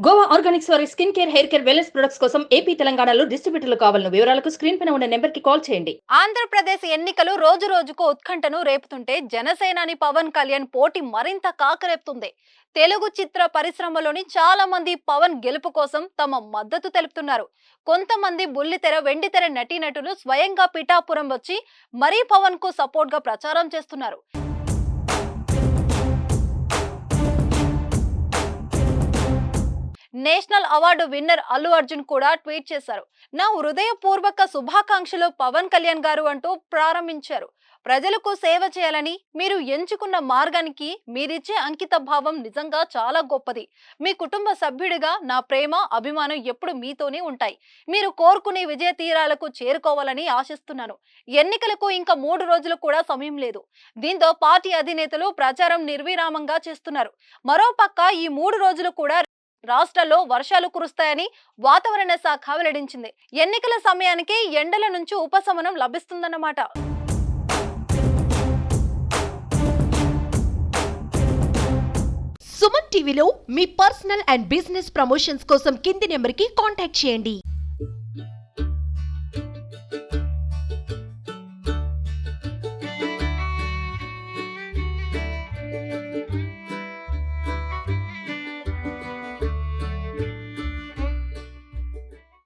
Goa Organics వారి skin care, hair care, wellness products కోసం AP, తెలంగాణలో డిస్ట్రిబ్యూటర్లు కావాలను వివరాలకు స్క్రీన్ పైన ఉన్న నెంబర్కి కాల్ చేయండి. ఆంధ్రప్రదేశ్ ఎన్నికలు రోజు రోజుకు ఉత్కంఠను రేపుతుంటే జనసేనాని పవన్ కళ్యాణ్ పోటీ మరింత కాకరేపుతుంది. తెలుగు చిత్ర పరిశ్రమలోని చాలా మంది పవన్ గెలుపు కోసం తమ మద్దతు తెలుపుతున్నారు. కొంతమంది బుల్లితెర, వెండితెర నటీనటులు స్వయంగా పిఠాపురం వచ్చి మరీ పవన్ కు సపోర్ట్ గా ప్రచారం చేస్తున్నారు. National award winner Allu Arjun కూడా ట్వీట్ చేశారు. నా హృదయపూర్వక శుభాకాంక్షలు పవన్ కళ్యాణ్ గారు అంటూ ప్రారంభించారు. ప్రజలకు సేవ చేయాలని మీరు ఎంచుకున్న మార్గానికి మీరిచ్చే అంకిత భావం నిజంగా చాలా గొప్పది. మీ కుటుంబ సభ్యుడిగా నా ప్రేమ, అభిమానం ఎప్పుడు మీతోనే ఉంటాయి. మీరు కోరుకునే విజయ తీరాలకు చేరుకోవాలని ఆశిస్తున్నాను. ఎన్నికలకు ఇంకా 3 రోజులు కూడా సమయం లేదు. దీంతో పార్టీ అధినేతలు ప్రచారం నిర్విరామంగా చేస్తున్నారు. మరోపక్క ఈ 3 రోజులు కూడా రాష్ట్రాల్లో వర్షాలు కురుస్తాయని వాతావరణ శాఖ వెల్లడించింది. ఎన్నికల సమయానికి ఎండల నుంచి ఉపశమనం లభిస్తుందన్నమాట. సుమన్ టీవీలో మీ పర్సనల్ అండ్ బిజినెస్ ప్రమోషన్స్ కోసం కింది నెంబర్కి కాంటాక్ట్ చేయండి.